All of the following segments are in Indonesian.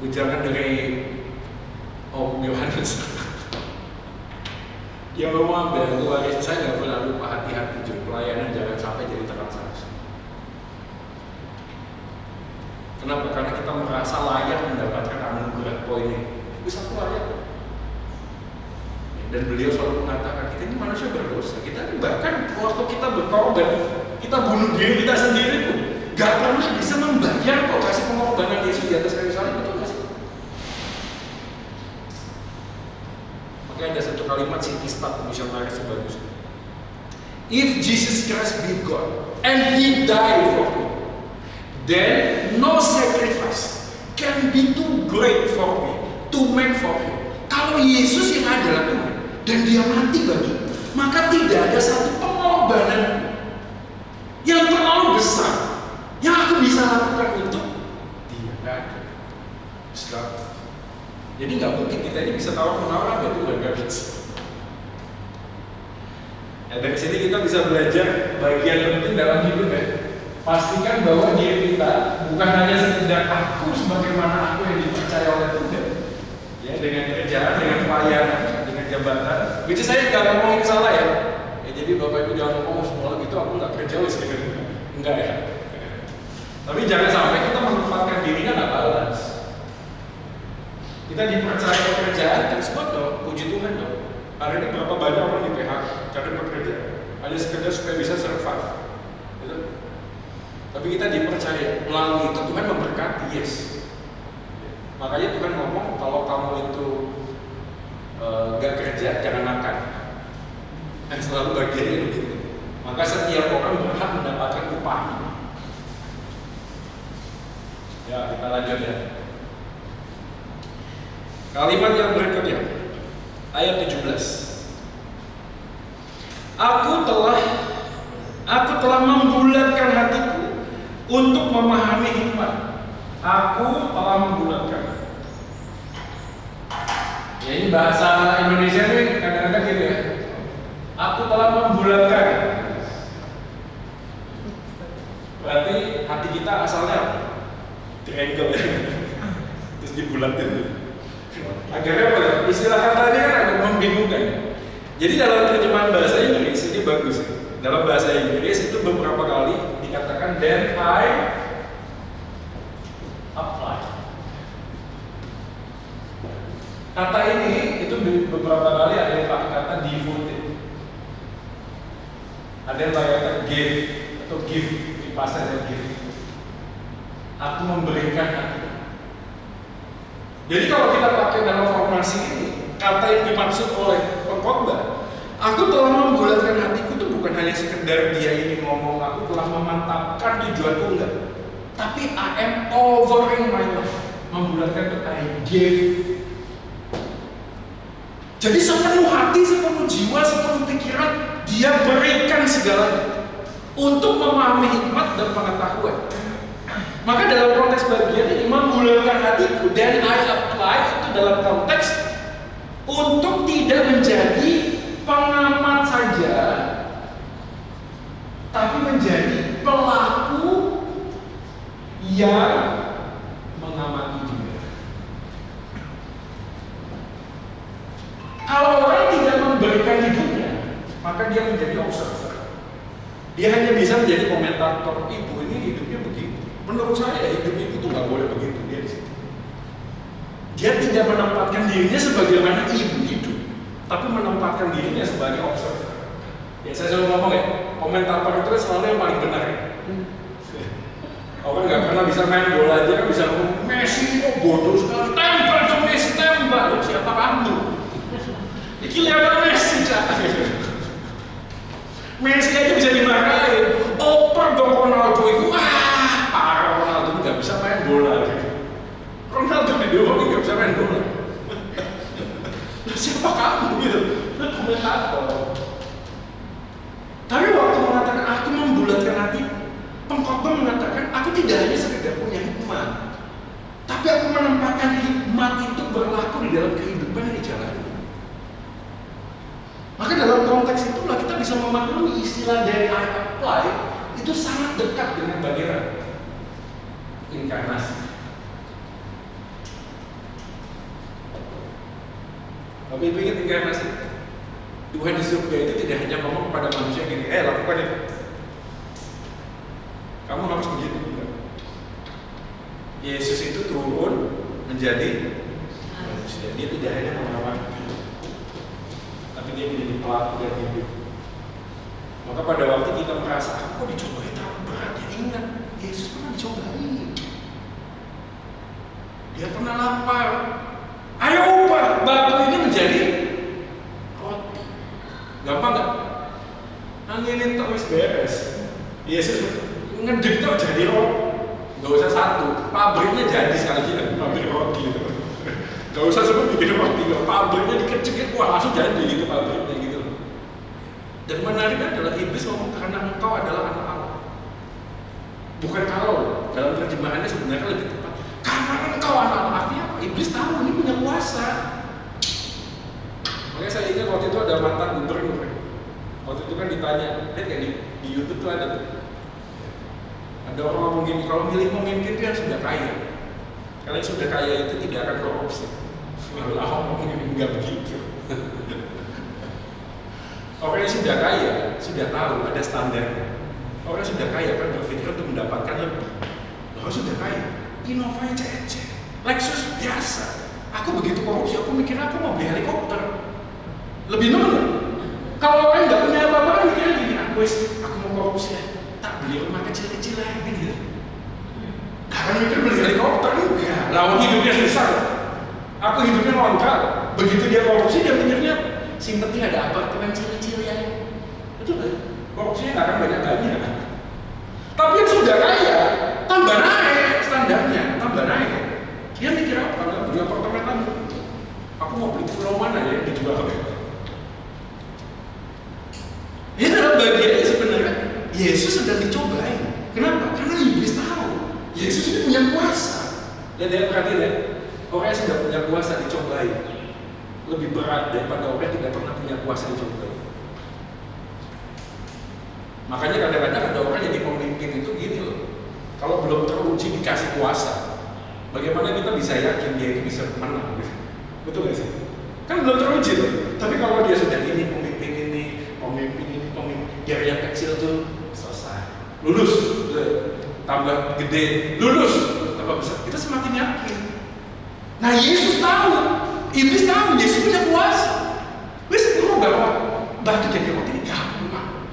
Ujangan dari Om Yohanes. Dia ngomong apa? Waris saya nggak pernah lupa, hati-hati juga pelayanan jangan sampai jadi transaksi. Kenapa? Karena kita merasa layak mendapatkan anugerah poin ini. Itu satu layak. Dan beliau selalu mengatakan kita ini manusia berdosa. Kita bahkan waktu kita berkorban, kita bunuh diri kita sendiri pun gak pernah bisa membayar kok kasih pengorbanan Yesus di atas kayu salib, betul gak sih? Makanya ada satu kalimat C.T. Studd misionaris sebagus. If Jesus Christ be God and He died for me, then no sacrifice can be too great for me to make for Him. Kalau Yesus yang adalah Tuhan dan Dia mati bagi, maka tidak ada satu pengorbanan yang terlalu besar yang aku bisa lakukan untuk Dia. Nggak ada. Jadi nggak mungkin kita ini bisa tawar-menawar sama Tuhan, nggak bisa. Nah, dari sini kita bisa belajar bagian penting dalam hidup ya. Pastikan bahwa diri kita bukan hanya sekedar aku sebagaimana aku yang dipercaya oleh Tuhan. Ya, dengan kerjaan, dengan pelayanan, dengan jabatan. Which saya nggak ngomong itu salah ya. Jadi Bapak Ibu jangan ngomong semua gitu, aku nggak kerja wes enggak ya. Tapi jangan sampai kita menempatkan dirinya nggak balance. Kita dipercaya pekerjaan, dan semua dong, puji Tuhan dong. Hari ini berapa banyak orang di PHK cari pekerjaan, hanya sekedar supaya bisa survive. Gitu? Tapi kita dipercaya, melalui itu Tuhan memberkati, yes. Makanya Tuhan ngomong, kalau kamu itu gak kerja, jangan makan. Dan selalu bagiannya begitu. Maka setiap orang berhak mendapatkan upahnya. Ya, kita lanjut ya. Kalimat yang berikutnya, ayat 17. Aku telah membulatkan hatiku untuk memahami hikmat. Aku telah membulatkan. Ya, ini bahasa Indonesia nih kadang-kadang gitu ya. Aku telah membulatkan. Berarti hati kita asalnya triangle ya. Terus dibulatin. Akhirnya apa? Istilah kata ini kan agak membingungkan. Jadi dalam terjemahan bahasa Inggris ini bagus. Dalam bahasa Inggris itu beberapa kali dikatakan then I apply. Kata ini itu beberapa kali ada yang pakai kata devoted, ada yang pakai kata give atau give di pasarnya give. Aku memberikan hati. Jadi kalau kita pakai dalam formasi ini, kata yang dimaksud oleh pengkhotbah, aku telah membulatkan hatiku itu bukan hanya sekedar dia ini ngomong, aku telah memantapkan tujuanku, enggak. Tapi I am offering my life. Membulatkan itu I give. Jadi sepenuh hati, sepenuh jiwa, sepenuh pikiran, dia berikan segalanya untuk memahami hikmat dan pengetahuan. Maka dalam konteks bagian ini membulatkan hatiku dan I apply itu dalam konteks untuk tidak menjadi pengamat saja, tapi menjadi pelaku yang mengamati juga. Kalau orang tidak memberikan hidupnya, maka dia menjadi observer. Dia hanya bisa menjadi komentator. Ibu ini hidupnya begitu. Menurut saya hidup ibu itu nggak boleh begitu. Dia di situ. Dia tidak menempatkan dirinya sebagaimana ibu hidup, tapi menempatkan dirinya sebagai observer. Ya saya selalu ngomong ya, komentator itu selalu yang paling benar. Orang nggak pernah bisa main bola aja kan bisa ngomong Messi kok bodoh sekali, tembak dong Messi tembak. Loh, siapa kamu? Ini kelihatan Messi cak. Messi aja bisa dimarahin. Oper dong Ronaldo itu, wah parah Ronaldo nggak bisa main bola. Ronaldo di Dewa nggak bisa main bola. Siapa kamu gitu? Itu komentator. Tapi waktu mengatakan aku membulatkan hati, pengkhotbah mengatakan aku tidak hanya sekedar punya hikmat, tapi aku menempatkan hikmat itu berlaku di dalam kehidupan yang dijalani. Maka dalam konteks itulah kita bisa memahami istilah dari I apply itu sangat dekat dengan bagian inkarnasi. Bapak Ibu ingat inkarnasi? Tuhan di surga itu tidak hanya ngomong kepada manusia gini, lakukan itu. Kamu harus begitu. Yesus itu turun menjadi manusia. Dia tidak hanya mengawal, tapi dia menjadi pelaku dan hidup. Maka pada waktu kita merasa, aku kok dicobain terlalu berat, ya ingat, Yesus pernah dicobain. Dia pernah lapar. Ayo ubah batu ini menjadi roti. Gampang nggak? Anginin tak wis beres. Yesus ngedip tuh jadi roti. Gak usah satu, pabriknya jadi sekalian pabrik roti. Gak usah semua bikin roti, pabriknya dikecilin, wah langsung jadi gitu pabriknya gitu. Dan menariknya adalah iblis ngomong karena engkau adalah anak Allah. Bukan kalau, dalam terjemahannya sebenarnya lebih tepat. Karena engkau anak Allah, artinya apa? Iblis tahu ini punya kuasa. Makanya saya ingat waktu itu ada mantan gubernur. Waktu itu kan ditanya, lihat kayak di YouTube tuh ada tuh. Ada orang ngomong gini, kalau milih pemimpin itu yang sudah kaya. Karena yang sudah kaya itu tidak akan korupsi. Lalu Ahok ngomong gini, enggak begitu. Orang yang sudah kaya, sudah tahu ada standarnya. Orang yang sudah kaya kan berpikir untuk mendapatkan lebih. Kalau sudah kaya, Innova cece, Lexus biasa. Aku begitu korupsi, aku mikir aku mau beli helikopter. Lebih nol. Kalau orang nggak punya apa-apa kan mikirnya gini, aku mau korupsi ya. Tak beli rumah kecil-kecil lah gitu. Karena mikir beli helikopter enggak. Lawan hidupnya susah. Aku hidupnya ngontrak. Begitu dia korupsi dia mikirnya sing penting ada apartemen kecil-kecil ya. Betul kan? Korupsinya nggak akan banyak-banyak. Tapi yang sudah kaya tambah naik standarnya, tambah naik. Dia mikir apa? Nggak beli apartemen lagi. Aku mau beli pulau mana ya dijual? Ini adalah bagian sebenarnya Yesus sedang dicobain. Kenapa? Karena iblis tahu Yesus ini punya kuasa. Dan dia perhatian ya, orang yang sudah punya kuasa dicobain lebih berat daripada orang yang tidak pernah punya kuasa dicobain. Makanya kadang-kadang ada orang jadi pemimpin itu gini loh. Kalau belum teruji dikasih kuasa, bagaimana kita bisa yakin dia itu bisa menang? Betul nggak sih? Kan belum teruji loh. Tapi kalau dia sudah ini pemimpin ini, biar yang kecil tuh selesai, lulus, tambah gede, lulus, tambah besar, kita semakin yakin. Nah Yesus tahu, iblis tahu, Yesus punya kuasa. Wis bahwa batu jadi roti ini gampang.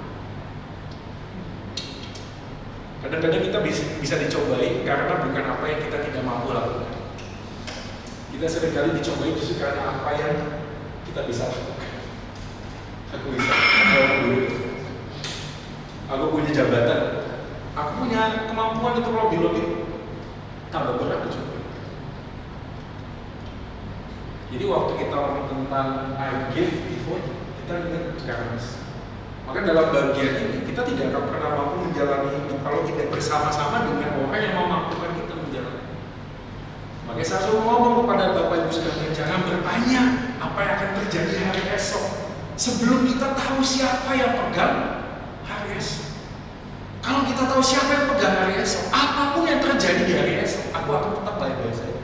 Kadang-kadang kita bisa dicobai karena bukan apa yang kita tidak mampu lakukan. Kita seringkali dicobai justru karena apa yang kita bisa lakukan. Aku bisa, aku punya jabatan, aku punya kemampuan untuk lobby-lobby, tambah berat dicoba. Jadi waktu kita ngomong tentang I give before, kita ingat keras. Maka dalam bagian ini kita tidak akan pernah mampu menjalani hidup kalau tidak bersama-sama dengan orang yang memampukan kita menjalani. Makanya saya selalu ngomong kepada Bapak Ibu sekalian, jangan bertanya apa yang akan terjadi hari esok sebelum kita tahu siapa yang pegang hari esok. Kalau kita tahu siapa yang pegang hari esok, apapun yang terjadi di hari esok, aku akan tetap baik-baik saja.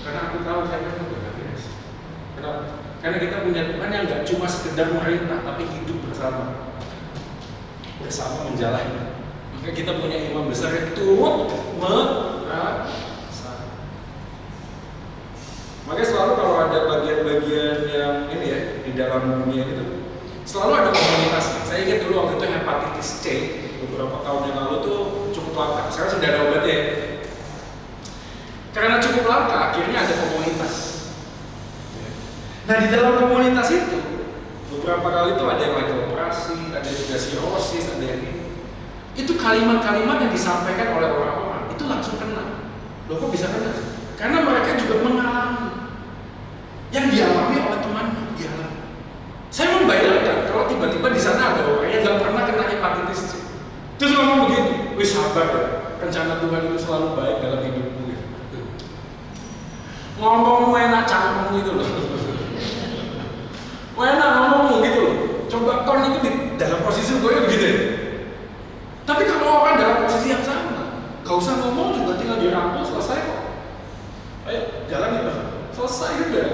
Karena aku tahu saya akan pegang hari esok. Kenapa? Karena kita punya Tuhan yang nggak cuma sekedar merintah, tapi hidup bersama menjalani. Maka kita punya imam besar yang turut merasa. Makanya selalu kalau ada bagian-bagian yang ini ya di dalam dunia itu, selalu ada komunitasnya. Saya ingat dulu waktu itu hepatitis C beberapa tahun yang lalu tuh cukup langka. Sekarang sudah ada obatnya. Karena cukup langka, akhirnya ada komunitas. Nah di dalam komunitas itu beberapa kali tuh ada yang lagi operasi, ada yang sudah sirosis, ada yang ini. Itu kalimat-kalimat yang disampaikan oleh orang-orang itu langsung kena. Loh kok bisa kena? Karena mereka juga mengalami yang dialami oleh temannya, dialami. Saya membayangkan kalau tiba-tiba di sana ada orang yang nggak pernah kena hepatitis C, terus ngomong begini, wih sabar ya, rencana Tuhan itu selalu baik dalam hidupmu. Ngomong enak canggung itu loh. Enak ngomong gitu loh. Coba kon itu di dalam posisi gue begitu ya. Tapi kalau orang dalam posisi yang sama, gak usah ngomong juga tinggal dirangkul selesai kok. Ayo jalan ya, selesai udah.